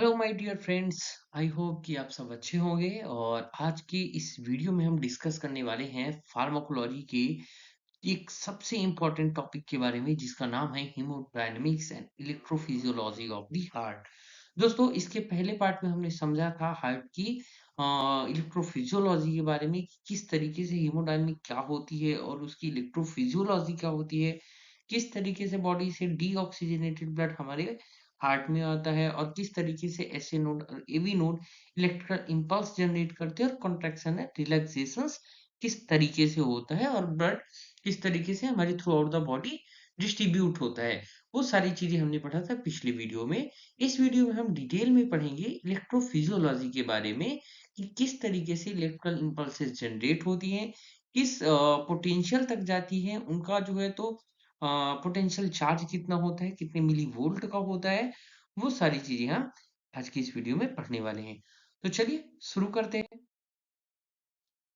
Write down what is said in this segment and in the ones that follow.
Hello my dear friends. I hope कि आप सब अच्छे होंगे। और आज की इस वीडियो में हम डिस्कस करने वाले हैं फार्माकोलॉजी के एक सबसे इम्पोर्टेंट टॉपिक के बारे में, जिसका नाम है haemodynamics and electrophysiology of the heart. दोस्तों, इसके पहले पार्ट में हमने समझा था हार्ट की इलेक्ट्रोफिजियोलॉजी के बारे में कि किस तरीके से हीमोडायनेमिक क्या होती है और उसकी इलेक्ट्रोफिजियोलॉजी क्या होती है, किस तरीके से बॉडी से डीऑक्सीजनेटेड ब्लड हमारे हार्ट में आता है और किस तरीके से एसए नोड और AV node electrical impulse generate करते हैं और कॉन्ट्रैक्शन एंड रिलैक्सेशंस किस तरीके से होता है और ब्लड किस तरीके से हमारी through out the body distribute होता है। वो सारी चीजें हमने पढ़ा था पिछले वीडियो में। इस वीडियो में हम डिटेल में पढ़ेंगे इलेक्ट्रोफिजियोलॉजी के बारे में कि किस तरीके से इलेक्ट्रिकल इंपल्सेस जनरेट होती हैं, किस पोटेंशियल तक जाती हैं, उनका जो है तो पोटेंशियल चार्ज कितना होता है, कितने मिली वोल्ट का होता है। वो सारी चीजें हम आज की इस वीडियो में पढ़ने वाले हैं। तो चलिए शुरू करते हैं।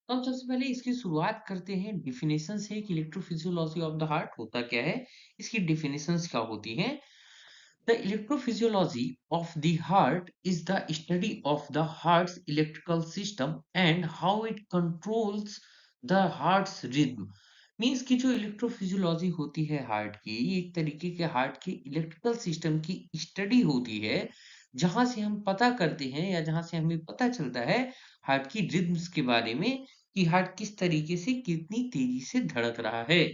तो हम सबसे पहले इसकी शुरुआत करते हैं डिफिनेशन से कि इलेक्ट्रोफिजियोलॉजी ऑफ द हार्ट होता क्या है, इसकी डिफिनेशंस क्या होती हैं। The electrophysiology of the heart is the study of the hearts electrical system and how it controls the hearts rhythm. Means की जो इलेक्ट्रोफिजियोलॉजी होती है हार्ट की, ये एक तरीके के हार्ट के इलेक्ट्रिकल सिस्टम की स्टडी होती है, जहां से हम पता करते हैं या जहां से हमें पता चलता है हार्ट की रिदम्स के बारे में कि हार्ट किस तरीके से कितनी तेजी से धड़क रहा है।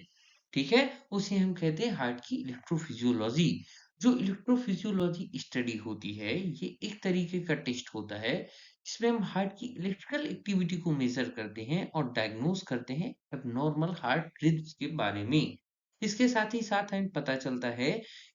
ठीक है, उसे हम कहते हैं हार्ट की इलेक्ट्रोफिजियोलॉजी। जो इलेक्ट्रोफिजियोलॉजी स्टडी होती है, ये एक तरीके का टेस्ट होता है जिसमें हम हार्ट की इलेक्ट्रिकल एक्टिविटी को मेजर करते हैं और डायग्नोज करते हैं एबनॉर्मल हार्ट रिदम्स के बारे में। इसके साथ ही साथ हमें पता चलता है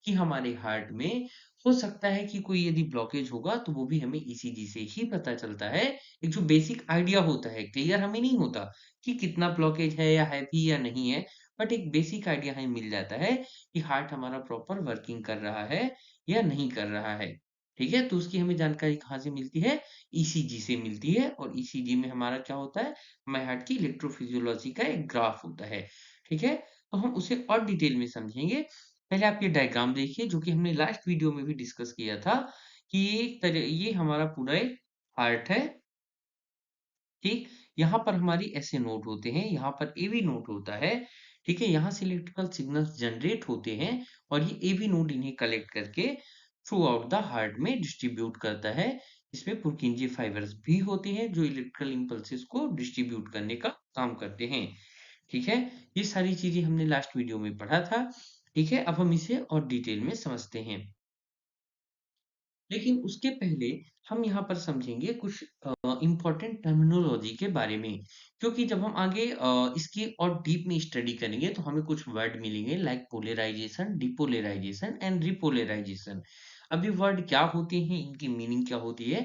कि हमारे हार्ट में हो सकता है कि कोई यदि ब्लॉकेज होगा, तो वो भी हमें ईसीजी से ही पता चलता है। एक जो बेसिक आइडिया होता है, क्लियर हमें नहीं होता कि कितना ब्लॉकेज है या है भी या नहीं है, बट एक बेसिक आइडिया हमें मिल जाता है कि हार्ट हमारा प्रॉपर वर्किंग कर रहा है या नहीं कर रहा है। ठीक है, तो उसकी हमें जानकारी कहाँ से मिलती है? ईसीजी से मिलती है। और ईसीजी में हमारा क्या होता है? हमारे हार्ट की इलेक्ट्रोफिजियोलॉजी का एक ग्राफ होता है। ठीक है, तो हम उसे और डिटेल में समझेंगे। पहले आप ये डायग्राम देखिए, जो कि हमने लास्ट वीडियो में भी डिस्कस किया था कि ये हमारा पूरा एक हार्ट है। ठीक, यहाँ पर हमारी ऐसे नोड होते हैं, यहाँ पर एवी नोड होता है। ठीक है, यहाँ से इलेक्ट्रिकल सिग्नल्स जनरेट होते हैं और ये एवी नोड इन्हें कलेक्ट करके थ्रू आउट द हार्ट में डिस्ट्रीब्यूट करता है। इसमें पुरकिंजे फाइबर्स भी होते हैं जो इलेक्ट्रिकल इंपल्सेस को डिस्ट्रीब्यूट करने का काम करते हैं। ठीक है, ये सारी चीजें हमने लास्ट वीडियो में पढ़ा था। ठीक है, अब हम इसे और डिटेल में समझते हैं। लेकिन उसके पहले हम यहाँ पर समझेंगे कुछ इम्पोर्टेंट टर्मिनोलॉजी के बारे में, क्योंकि जब हम आगे इसकी और डीप में स्टडी करेंगे तो हमें कुछ वर्ड मिलेंगे like polarization, depolarization and repolarization. अब ये वर्ड क्या होते हैं, इनकी मीनिंग क्या होती है,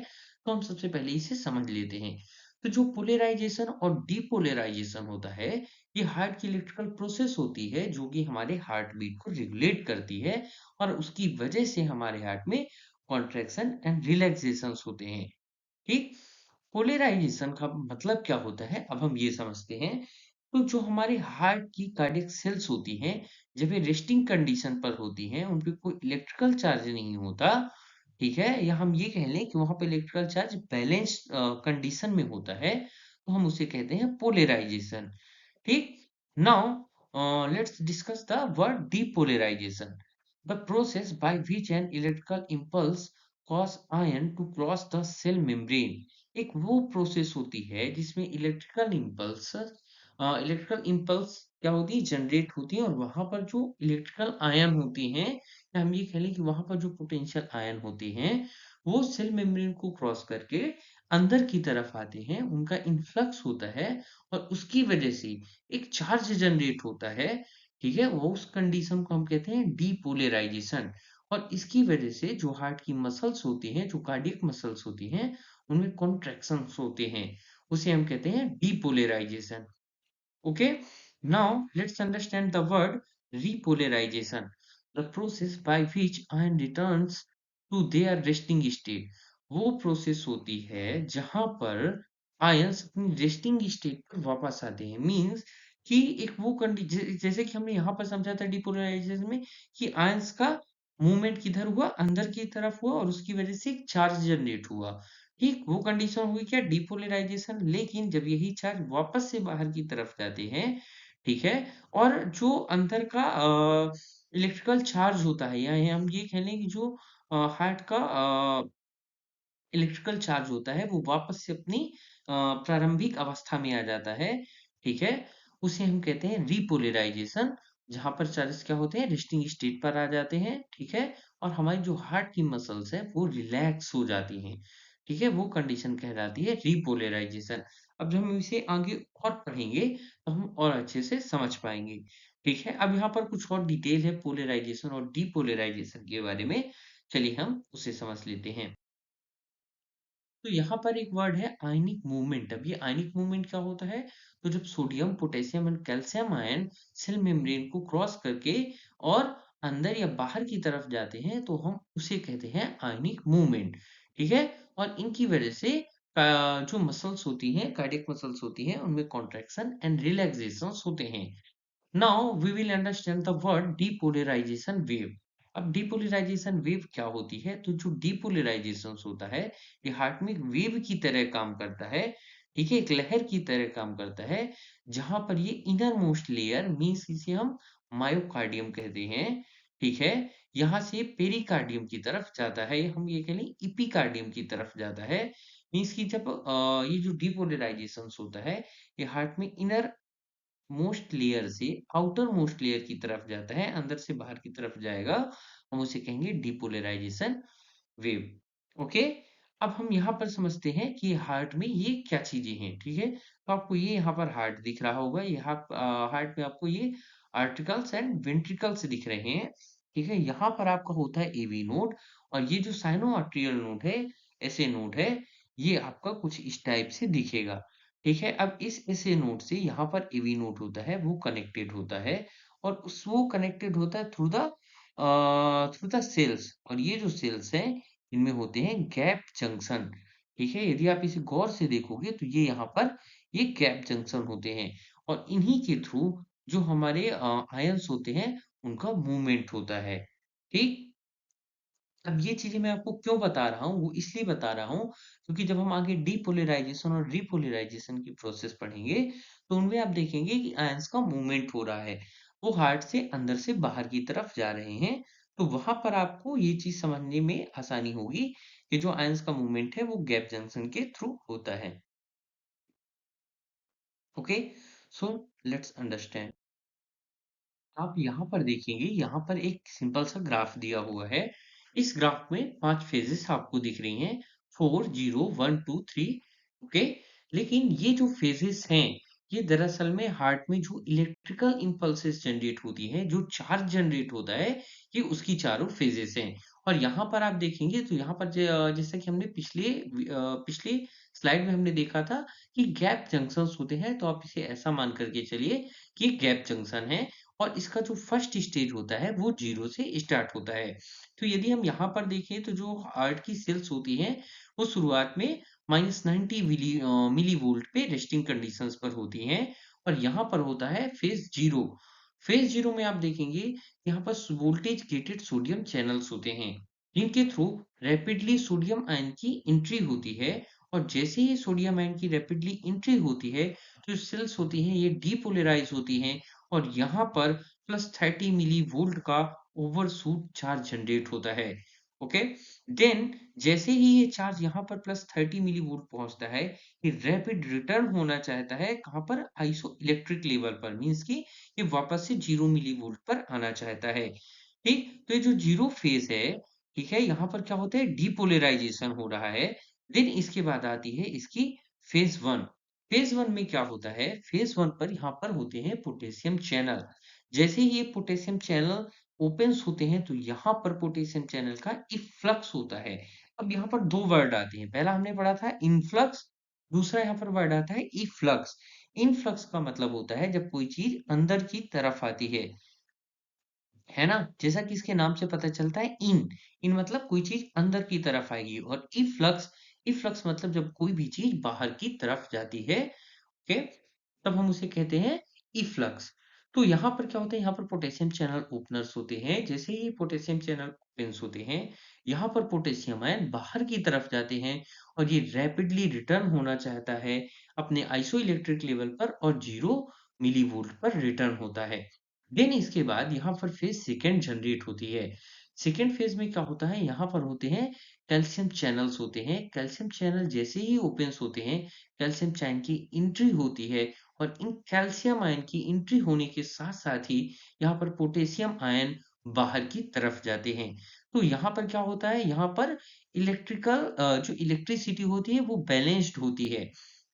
तो हम सबसे पहले इसे समझ लेते हैं। तो जो पोलराइजेशन और डिपोलराइजेशन होता है, ये हार्ट की इलेक्ट्रिकल प्रोसेस होती है जो कि हमारे हार्ट बीट को रेगुलेट करती है और उसकी वजह से हमारे हार्ट में कॉन्ट्रैक्शन एंड रिलैक्सेशंस होते हैं। ठीक, पोलराइजेशन का मतलब क्या होता है, अब हम ये समझते हैं। तो जो हमारे हार्ट की कार्डियक सेल्स होती हैं, जब ये रेस्टिंग कंडीशन पर होती हैं, उन पे कोई इलेक्ट्रिकल चार्ज नहीं होता। ठीक है, या हम ये कह लें कि वहां पे इलेक्ट्रिकल चार्ज बैलेंस कंडीशन में होता है, तो हम उसे कहते हैं पोलराइजेशन। ठीक, now let's discuss the word depolarization, the process by which an electrical impulse cause ion to cross the cell membrane। एक वो प्रोसेस होती है जिसमें इलेक्ट्रिकल इंपल्स क्या होती है, जनरेट होती है, और वहां पर जो इलेक्ट्रिकल आयन होती हैं, या हम ये कह लें कि वहां पर जो पोटेंशियल आयन होते हैं, वो सेल मेम्ब्रेन को क्रॉस करके अंदर की तरफ आते हैं, उनका इन्फ्लक्स होता है और उसकी वजह से एक चार्ज जनरेट होता है। ठीक है, वो उस कंडीशन को हम कहते हैं डीपोलराइजेशन। और इसकी वजह से जो हार्ट की मसल्स होती हैं, जो कार्डियक मसल्स होती हैं, उनमें कॉन्ट्रैक्शंस होते हैं, उसे हम कहते हैं depolarization. Okay, now let's understand the word repolarization, the process by which ion returns to their resting state। वो प्रोसेस होती है जहां पर आयंस अपनी रेस्टिंग स्टेट पर वापस आते हैं। मींस कि एक वो जैसे कि हमने यहाँ पर समझा था डिपोलराइजेशन में कि आयंस का मूवमेंट किधर हुआ? अंदर की तरफ हुआ और उसकी वजह से एक चार्ज जनरेट हुआ। ठीक, वो कंडीशन हुई क्या? डिपोलराइजेशन। लेकिन जब यही चार्ज वापस से बाहर की तरफ जाते हैं, ठीक है? और जो अंदर का इलेक्ट्रिकल चार्ज होता है, या हम ये कह लें कि जो हार्ट का इलेक्ट्रिकल चार्ज होता है, वो वापस से अपनी प्रारंभिक अवस्था में आ जाता है, ठीक है? उसे हम कहते हैं रिपोलराइजेशन, जहाँ पर चार्जेस क्या होते हैं? रेस्टिंग स्टेट पर आ जाते हैं, ठीक है? और हमारी जो हार्ट की मसल्स हैं, वो रिलैक्स हो जाती हैं, ठीक है? वो कंडीशन कहलाती है रिपोलराइजेशन। अब जब हम इसे आगे और पढ़ेंगे, तो हम और अच्छे से समझ पाएँगे, ठीक है? अब यहाँ पर कुछ और डिटेल है पोलराइजेशन और डिपोलराइजेशन के बारे में, चलिए हम उसे समझ लेते हैं। तो यहाँ पर एक वर्ड है आयनिक मूवमेंट। अब ये आयनिक मूवमेंट क्या होता है? तो जब sodium, potassium and calcium ion cell membrane को क्रॉस करके और अंदर या बाहर की तरफ जाते हैं, तो हम उसे कहते हैं आयनिक मूवमेंट, ठीक है? और इनकी वजह से जो मसल्स होती हैं, कार्डियक मसल्स होती हैं, उनमें कॉन्ट्रैक्शन एंड रिलैक्सेशंस होते हैं। Now we will understand the word depolarization wave. अब डिपोलराइजेशन वेव क्या होती है? तो जो डिपोलराइजेशन होता है, ये हार्ट में एक वेव की तरह काम करता है, ठीक है? एक लहर की तरह काम करता है, जहां पर ये इनर मोस्ट लेयर मीन्स इसे हम मायोकार्डियम कहते हैं, ठीक है? यहाँ से पेरिकार्डियम की तरफ जाता है, हम ये कह लें इपिकार्डियम की तरफ जाता है। मीन्स कि जब ये जो डिपोलराइजेशन होता है, ये हार्ट में इनर मोस्ट लेयर से आउटर मोस्ट लेयर की तरफ जाता है, अंदर से बाहर की तरफ जाएगा, हम उसे कहेंगे डिपोलराइजेशन वेव। ओके, अब हम यहाँ पर समझते हैं कि हार्ट में ये क्या चीजें हैं, ठीक है? तो आपको ये यहाँ पर हार्ट दिख रहा होगा, यहाँ हार्ट में आपको ये आर्टिकल्स एंड वेंट्रिकल्स दिख रहे हैं, ठीक है? यहाँ पर आपका होता है एवी नोड, और ये जो साइनो आर्टेरियल नोड है, ऐसे नोड है, ये आपका कुछ इस टाइप से दिखेगा, ठीक है? अब इस ऐसे नोड से यहाँ पर एवी नोड होता है, वो कनेक्टेड होता है, और उस वो कनेक्टेड होता है थ्रू द सेल्स, और ये जो सेल्स हैं, इनमें होते हैं गैप जंक्शन, ठीक है? यदि आप इसे गौर से देखोगे तो ये यहाँ पर ये गैप जंक्शन होते हैं, और इन्हीं के थ्रू जो हमारे आयंस होते हैं, उनका मूवमेंट होता है, ठीक? अब ये चीज़ें मैं आपको क्यों बता रहा हूँ, वो इसलिए बता रहा हूँ, क्योंकि जब हम आगे डिपोलराइजेशन और रिपोलराइजेशन की प्रोसेस पढ़ेंगे, तो उनमें आप देखेंगे कि आयंस का मूवमेंट हो रहा है। वो हार्ट से अंदर से बाहर की तरफ जा रहे हैं, तो वहाँ पर आपको ये चीज़ समझने में आसानी होगी कि जो आयंस का मूवमेंट है, वो गैप जंक्शन के थ्रू होता है। ओके? So let's understand. आप यहाँ पर देखेंगे, यहाँ पर एक सिंपल सा ग्राफ दिया हुआ है। इस ग्राफ में 5 फेजेस आपको दिख रही हैं, 4, 0, 1, 2, 3, ओके? लेकिन ये जो फेजेस हैं, ये दरअसल में हार्ट में जो इलेक्ट्रिकल इम्पल्सेस जनरेट होती हैं, जो चार्ज जनरेट होता है, ये उसकी चारों फेजेस हैं। और यहाँ पर आप देखेंगे तो यहाँ पर जैसा कि हमने पिछली स्लाइड में हमने देखा था कि गैप जंक्शंस होते हैं, तो आप इसे ऐसा मान करके चलिए कि गैप जंक्शन है, और इसका जो फर्स्ट स्टेज होता है वो 0 से स्टार्ट होता है। तो यदि हम यहाँ पर देखें तो जो हार्ट की सेल्स होती हैं, वो शुरुआत में -90 मिलीवोल्ट पे रेस्टिंग कंडीशंस पर होती हैं, और यहाँ पर होता है फेज़ 0। फेज़ 0 में आप देखेंगे यहाँ पर वोल्टेज गेटेड सोडियम चैनल्स होते हैं, जिनके थ्रू रैपिडली सोडियम आयन की एंट्री होती है, और जैसे ही सोडियम आयन की रैपिडली एंट्री होती है, जो सेल्स होती हैं ये डीपोलराइज होती हैं, और यहाँ पर +30 मिलीवोल्ट का ओवरशूट चार्ज जनरेट होता है। ओके, देन जैसे ही ये चार्ज यहाँ पर +30 मिलीवोल्ट पहुंचता है, ये रैपिड रिटर्न होना चाहता है कहाँ पर? आइसो इलेक्ट्रिक लेवल पर, मींस कि ये वापस से 0 मिलीवोल्ट पर आना चाहता है, ठीक? तो ये जो जीरो फेज है, ठीक है, यहाँ पर क्या होता है? डीपोलराइजेशन हो रहा है। देन इसके बाद आती है इसकी फेज 1। फेज 1 में क्या होता है? फेज 1 पर यहाँ पर होते हैं पोटेशियम चैनल। जैसे ही ये पोटेशियम चैनल ओपन्स होते हैं, तो यहाँ पर पोटेशियम चैनल का इफ्लक्स होता है। अब यहाँ पर 2 वर्ड आते हैं। पहला हमने पढ़ा था इन्फ्लक्स, दूसरा यहाँ पर वर्ड आता है इफ्लक्स। इन्फ्लक्स का मतलब होता है जब कोई चीज़ अंदर की तरफ आती है ना? जैसा कि इसके नाम से पता चलता है इन मतलब कोई चीज़ अंदर की तरफ आएगी, और इफ्लक्स मतलब जब कोई भी चीज़ बाहर की तरफ जाती है, ओके? तब हम उसे कहते हैं इफ्लक्स। तो यहाँ पर क्या होता है, यहाँ पर पोटेशियम चैनल ओपनर्स होते हैं। जैसे ही पोटेशियम चैनल ओपन्स होते हैं, यहाँ पर पोटेशियम आयन बाहर की तरफ जाते हैं और ये रैपिडली रिटर्न होना चाहता है अपने आइसोइलेक्ट्रिक लेवल पर और 0 मिलीवोल्ट पर रिटर्न होता है। देन इसके बाद यहाँ पर फेज़ सेकंड जनरेट होती है। सेकंड फेज़ में क्या होता है, यहाँ पर होते हैं कैल्शियम चैनल्स होते हैं। कैल्शियम चैनल जैसे ही ओपन्स होते हैं, कैल्शियम चैन की एंट्री होती है और इन कैल्शियम आयन की एंट्री होने के साथ-साथ ही यहाँ पर पोटेशियम आयन बाहर की तरफ जाते हैं। तो यहाँ पर क्या होता है, यहाँ पर जो इलेक्ट्रिसिटी होती है वो बैलेंस्ड होती है,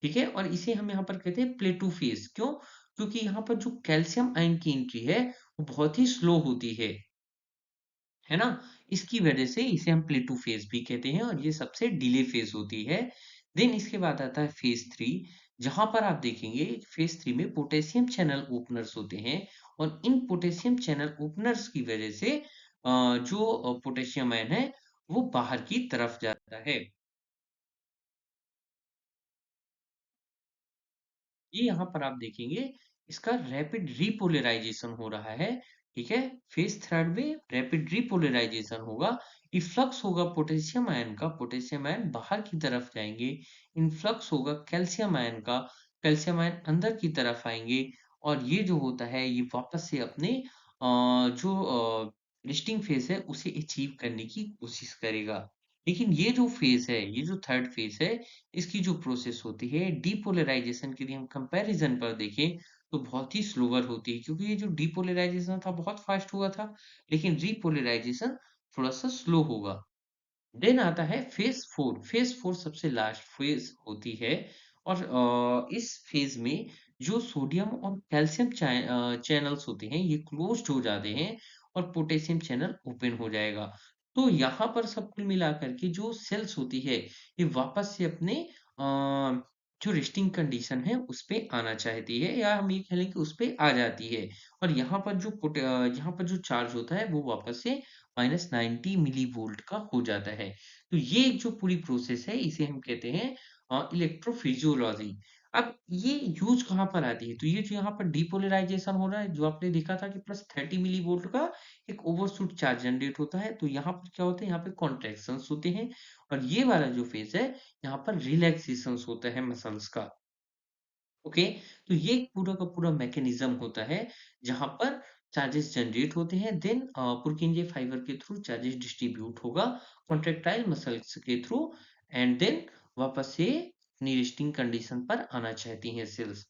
ठीक है? और इसे हम यहाँ पर कहते हैं प्लेटो फेज़ क्यों? क्योंकि यहाँ पर जो कैल्शियम आयन की एंट्री है, वो बहुत ही स्लो होती है ना? इसकी वजह से इसे हम प्लेटो फेज़ भी कहते हैं और ये सबसे डिले फेज़ होती है। देन इसके बाद आता है फेज़ 3 जहाँ पर आप देखेंगे फेज़ 3 में पोटेशियम चैनल ओपनर्स होते हैं और इन पोटेशियम चैनल ओपनर्स की वजह से जो पोटेशियम आयन है, वो बाहर की तरफ जाता है। ये यहाँ पर आप देखेंगे इसका रैपिड रिपोलराइजेशन हो रहा है, ठीक है? फेज़ थर्ड में रैपिड रिपोलराइजेशन होगा, इफ्लक्स होगा पोटेशियम आयन का, पोटेशियम आयन बाहर की तरफ जाएँगे, इन्फ्लक्स होगा कैल्शियम आयन का, कैल्शियम आयन अंदर की तरफ आएँगे और ये जो होता है ये वापस से अपने रेस्टिंग फेज़ है उसे अचीव करने की कोशिश करेगा। लेकिन ये जो फेज़ है, ये जो थर्ड फेज़ है, इसकी जो प्रोसेस होती है डिपोलराइजेशन के लिए हम कंपैरिज़न पर देखें तो बहुत ही स्लोवर होती है क्योंकि ये जो डिपोलराइजेशन था बहुत फ़ास्ट हुआ था, लेकिन रिपोलराइजेशन थोड़ा-सा स्लो होगा। देन आता है फेज़ 4 फेज़ 4 सबसे लास्ट फेज़ होती है और इस फेज़ में जो सोडियम और कैल्शियम चैनल्स होते हैं ये क्लोज़्ड हो जाते हैं और पोटेशियम चैनल ओपन हो जाएगा। तो यहाँ पर सब कुल मिलाकर के जो सेल्स होती है ये वापस से अपने जो रेस्टिंग कंडीशन है उस पे आना चाहती है या हम ये कह लें कि उस पे आ जाती है और यहाँ पर जो चार्ज होता है वो वापस से -90 मिलीवोल्ट का हो जाता है। तो ये जो पूरी प्रोसेस है इसे हम कहते हैं इलेक्ट्रोफिजियोलॉजी। अब ये यूज़ कहाँ पर आती है? तो ये जो यहाँ पर डिपोलराइजेशन हो रहा है, जो आपने देखा था कि +30 मिलीवोल्ट का एक ओवरशूट चार्ज जनरेट होता है, तो यहाँ पर क्या होता है, यहाँ पे कॉन्ट्रैक्शंस होते हैं और ये वाला जो फेज़ है, यहाँ पर रिलैक्सेशंस होता है मसल्स का। ओके, तो ये पूरा का पूरा मैकेनिज्म होता है जहां पर चार्जेस जनरेट होते हैं देन पुरकिंजे फाइबर के थ्रू चार्जेस डिस्ट्रीब्यूट होगा कॉन्ट्रेक्टाइल मसल्स के थ्रू एंड देन वापस से अपनी रेस्टिंग कंडीशन पर आना चाहती हैं सेल्स।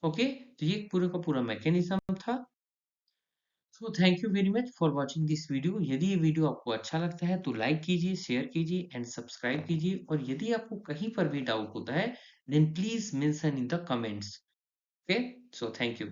ओके, तो ये पूरा का पूरा मैकेनिज्म था। So thank you very much for watching this video. यदि ये वीडियो आपको अच्छा लगता है तो लाइक कीजिए, शेयर कीजिए एंड सब्सक्राइब कीजिए और यदि आपको कहीं पर भी डाउट होता है then please mention in the comments. Okay, so thank you.